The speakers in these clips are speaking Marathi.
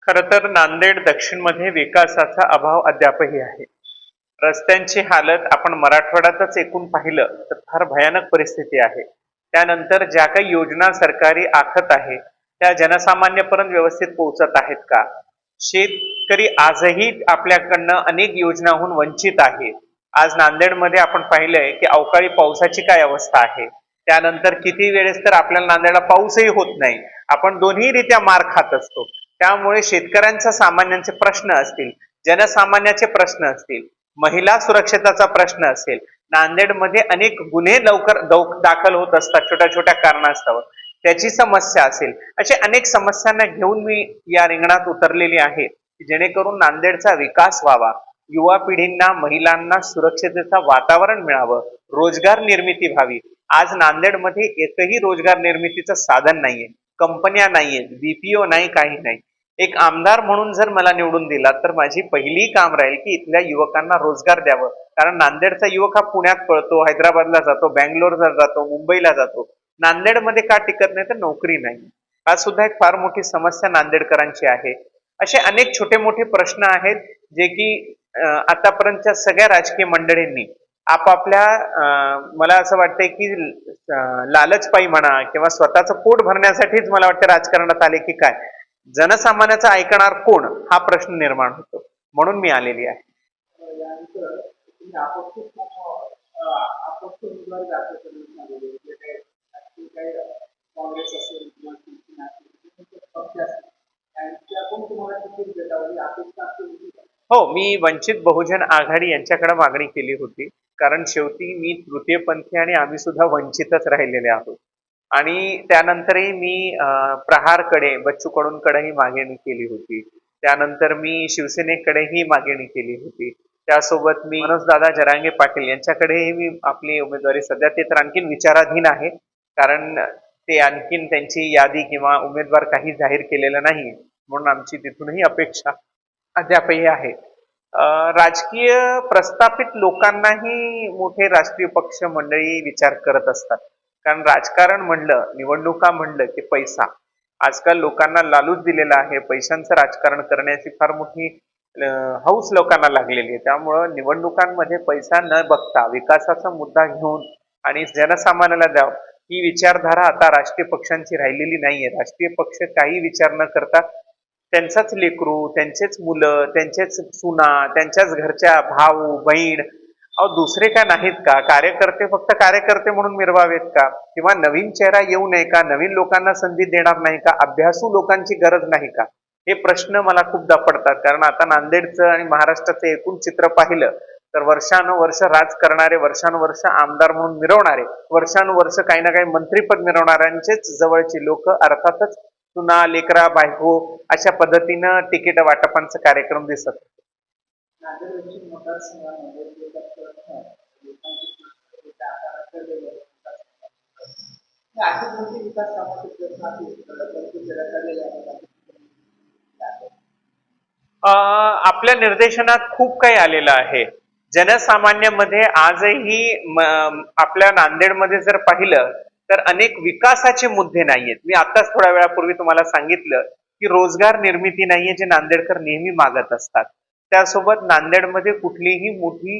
खरं तर नांदेड दक्षिणमध्ये विकासाचा अभाव अद्यापही आहे. रस्त्यांची हालत आपण मराठवाड्यातच एकूण पाहिलं तर फार भयानक परिस्थिती आहे. त्यानंतर ज्या काही योजना सरकारी आखत आहे, त्या जनसामान्यपर्यंत व्यवस्थित पोहोचत आहेत का? शेतकरी आजही आपल्याकडनं अनेक योजनांहून वंचित आहे. आज नांदेडमध्ये आपण पाहिलंय की अवकाळी पावसाची काय अवस्था आहे. त्यानंतर किती वेळेस तर आपल्याला नांदेडला पाऊसही होत नाही. आपण दोन्हीरित्या मार खात असतो. त्यामुळे शेतकऱ्यांचा सामान्यांचे प्रश्न असतील, जनसामान्याचे प्रश्न असतील, महिला सुरक्षितताचा प्रश्न असेल, नांदेडमध्ये अनेक गुन्हे लवकर दाखल होत असतात छोट्या छोट्या कारणास्तव, त्याची समस्या असेल, अशा अनेक समस्यांना घेऊन मी या रिंगणात उतरलेली आहे जेणेकरून नांदेडचा विकास व्हावा, युवा पिढींना महिलांना सुरक्षिततेचं वातावरण मिळावं, रोजगार निर्मिती व्हावी. आज नांदेडमध्ये एकही रोजगार निर्मितीचं साधन नाहीये, कंपन्या नाहीयेत, बीपीओ नाही, काही नाही. एक आमदार म्हणून जर मला निवडून दिला तर माझी पहिली काम राहील की इथल्या युवकांना रोजगार द्यावं. कारण नांदेडचा युवक हा पुण्यात पळतो, हैदराबादला जातो, बँगलोरला जातो, मुंबईला जातो. नांदेडमध्ये का टिकत नाही तर नोकरी नाही. हा सुद्धा एक फार मोठी समस्या नांदेडकरांची आहे. असे अनेक छोटे मोठे प्रश्न आहेत जे की आतापर्यंतच्या सगळ्या राजकीय मंडळींनी आपापल्या मला असं वाटतंय की लालचपायी म्हणा किंवा स्वतःचं पोट भरण्यासाठीच मला वाटतं राजकारणात आले की काय, जनसामान्याचं ऐकणार कोण हा प्रश्न निर्माण होतो. म्हणून मी आलेली आहे. हो, मी वंचित बहुजन आघाडी यांच्याकडे मागणी केली होती. कारण शेवटी मी तृतीयपंथी आणि आम्ही सुद्धा वंचितच राहिलेले आहोत. आणि त्यानंतरही मी प्रहारकडे, बच्चू कडूंकडेही मागणी केली होती. त्यानंतर मी शिवसेनेकडेही मागणी केली होती. त्यासोबत मी मनोजदादा जरांगे पाटील यांच्याकडेही मी आपली उमेदवारी, सध्या ते तर आणखीन विचाराधीन आहे. कारण ते आणखीन त्यांची यादी किंवा उमेदवार काही जाहीर केलेलं नाही. म्हणून आमची तिथूनही अपेक्षा अद्यापही आहे. राजकीय प्रस्थापित लोकांनाही मोठे राष्ट्रीय पक्ष मंडळी विचार करत असतात. कारण राजकारण म्हणलं, निवडणुका म्हणलं की पैसा. आजकाल लोकांना लालूच दिलेला आहे. पैशांचं राजकारण करण्याची फार मोठी हौस लोकांना लागलेली आहे. त्यामुळं निवडणुकांमध्ये पैसा न बघता विकासाचा मुद्दा घेऊन आणि जनसामान्याला द्यावं, ही विचारधारा आता राजकीय पक्षांची राहिलेली नाहीये. राजकीय पक्ष काही विचार न करता त्यांचाच लेकरू, त्यांचेच मुलं, त्यांचेच सुना, त्यांच्याच घरच्या भाऊ बहीण, अहो दुसरे काय नाहीत का? कार्यकर्ते फक्त कार्यकर्ते म्हणून मिरवावेत का? किंवा नवीन चेहरा येऊ नये का? नवीन लोकांना संधी देणार नाही का? अभ्यासू लोकांची गरज नाही का? हे प्रश्न मला खूपदा पडतात. कारण आता नांदेडचं आणि महाराष्ट्राचं एकूण चित्र पाहिलं तर वर्षानुवर्ष राज करणारे, वर्षानुवर्ष आमदार म्हणून मिरवणारे, वर्षानुवर्ष काही ना काही मंत्रीपद मिरवणाऱ्यांचेच जवळची लोक, अर्थातच सुना, लेकरा, बायको अशा पद्धतीनं तिकीट वाटपांचा कार्यक्रम दिसत. आपल्या निर्देशनात खूप काही आलेलं आहे. जनसामान्यामध्ये आजही आपल्या नांदेडमध्ये जर पाहिलं तर अनेक विकासाचे मुद्दे नाहीयेत. मी आताच थोड्या वेळापूर्वी तुम्हाला सांगितलं की रोजगार निर्मिती नाहीये जे नांदेडकर नेहमी मागत असतात. त्यासोबत नांदेडमध्ये कुठलीही मोठी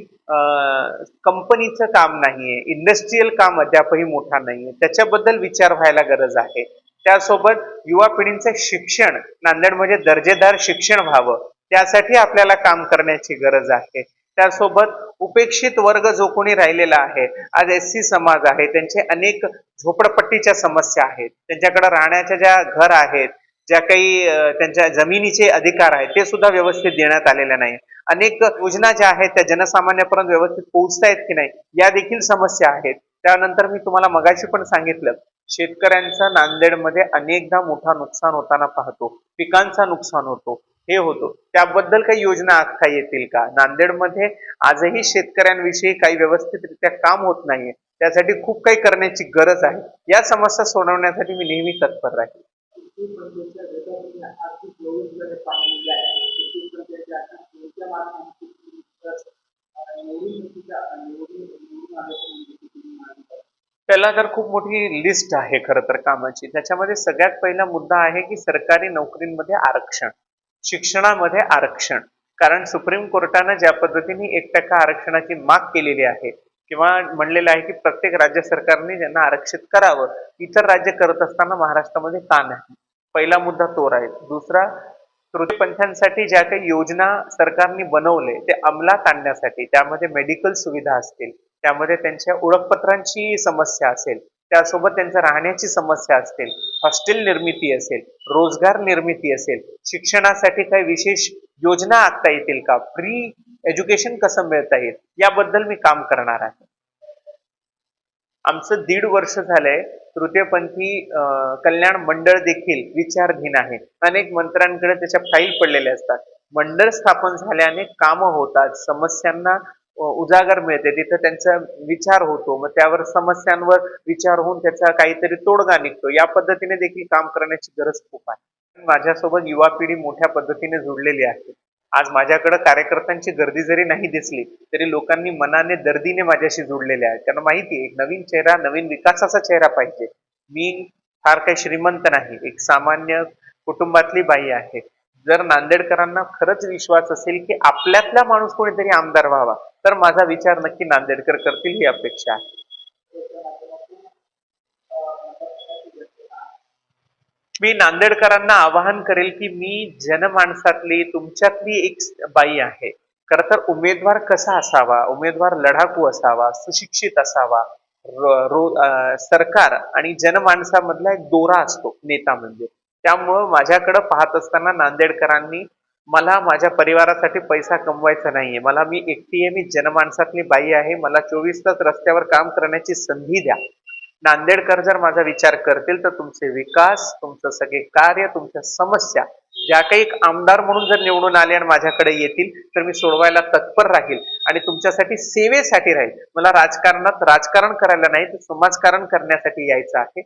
कंपनीचं काम नाहीये, इंडस्ट्रीयल काम अद्यापही मोठा नाहीये. त्याच्याबद्दल विचार व्हायला गरज आहे. त्यासोबत युवा पिढींचं शिक्षण नांदेडमध्ये दर्जेदार शिक्षण व्हावं, त्यासाठी आपल्याला काम करण्याची गरज आहे. त्यासोबत उपेक्षित वर्ग जो कोणी राहिलेला आहे, आज एससी समाज आहे, त्यांचे अनेक झोपडपट्टीच्या समस्या आहेत, त्यांच्याकडे राहण्याच्या ज्या घर आहेत, ज्या काही त्यांच्या जमिनीचे अधिकार आहेत ते सुद्धा व्यवस्थित देण्यात आलेल्या नाही. अनेक योजना ज्या आहेत त्या जनसामान्यापर्यंत व्यवस्थित पोहोचतायत की नाही या देखील समस्या आहेत. त्यानंतर मी तुम्हाला मगाशी पण सांगितलं, शेतकऱ्यांचं नांदेडमध्ये अनेकदा मोठा नुकसान होताना पाहतो, पिकांचा नुकसान होतो, हे होतो. त्याबद्दल काही योजना आखता येतील का? नांदेडमध्ये आजही शेतकऱ्यांविषयी काही व्यवस्थितरित्या काम होत नाहीये. त्यासाठी खूप काही करण्याची गरज आहे. या समस्या सोडवण्यासाठी मी नेहमी तत्पर राहील. त्याला तर खूप मोठी लिस्ट आहे खरं तर कामाची. त्याच्यामध्ये सगळ्यात पहिला मुद्दा आहे की सरकारी नोकरींमध्ये आरक्षण. शिक्षणामध्ये आरक्षण. कारण सुप्रीम कोर्टानं ज्या पद्धतीने 1% आरक्षणाची माग केलेली आहे किंवा म्हणलेलं आहे की प्रत्येक राज्य सरकारने त्यांना आरक्षित करावं, इतर राज्य करत असताना महाराष्ट्रामध्ये का नाही? पहिला मुद्दा तो राहील. दुसरा, तृतीयपंथीयांसाठी ज्या काही योजना सरकारने बनवले ते अंमलात आणण्यासाठी, त्यामध्ये मेडिकल सुविधा असतील, त्यामध्ये त्यांच्या ओळखपत्रांची समस्या असेल, त्यासोबत त्यांच्या राहण्याची समस्या असेल, हॉस्टेल निर्मिती असेल, रोजगार निर्मिती असेल, शिक्षणासाठी काही विशेष योजना आखता येतील का, फ्री एज्युकेशन कसं मिळता येईल, याबद्दल मी काम करणार आहे. आमचं 1.5 वर्ष झालंय तृतीयपंथी कल्याण मंडळ देखील विचारधीन आहे. अनेक मंत्र्यांकडे त्याच्या फाईल पडलेल्या असतात. मंडळ स्थापन झाल्याने कामं होतात, समस्यांना उजागर मिळते, तिथं त्यांचा विचार होतो, मग त्यावर समस्यांवर विचार होऊन त्याचा काहीतरी तोडगा निघतो. या पद्धतीने देखील काम करण्याची गरज खूप आहे. माझ्यासोबत युवा पिढी मोठ्या पद्धतीने जुळलेली आहे. आज माझ्याकडे कार्यकर्त्यांची गर्दी जरी नाही दिसली तरी लोकांनी मनाने दर्दीने माझ्याशी जोडलेले आहेत. त्यांना माहिती आहे एक नवीन चेहरा, नवीन विकासाचा चेहरा पाहिजे. मी फार काही श्रीमंत नाही, एक सामान्य कुटुंबातली बाई आहे. जर नांदेडकरांना खरंच विश्वास असेल की आपल्यातला माणूस कोणीतरी आमदार व्हावा, तर माझा विचार नक्की नांदेडकर करतील ही अपेक्षा आहे. मी नांदेडकरांना आवाहन करेल की मी जनमानसातली तुमच्यातली एक बाई आहे. खर तर उमेदवार कसा असावा, उमेदवार लढाकू असावा, सुशिक्षित असावा, सरकार आणि जनमानसामधला एक दोरा असतो नेता म्हणजे. त्यामुळं माझ्याकडे पाहत असताना नांदेडकरांनी, मला माझ्या परिवारासाठी पैसा कमवायचा नाहीये, मला मी एकटी आहे, मी जनमानसातली बाई आहे, मला 24 तास रस्त्यावर काम करण्याची संधी द्या. नांदेडकर जर माझा विचार करतील तर तुमचे विकास, तुमचं सगळे कार्य, तुमच्या समस्या ज्या काही एक आमदार म्हणून जर निवडून आले आणि माझ्याकडे येतील तर मी सोडवायला तत्पर राहील आणि तुमच्यासाठी सेवेसाठी राहील. मला राजकारणात राजकारण करायला नाही तर समाजकारण करण्यासाठी यायचं आहे.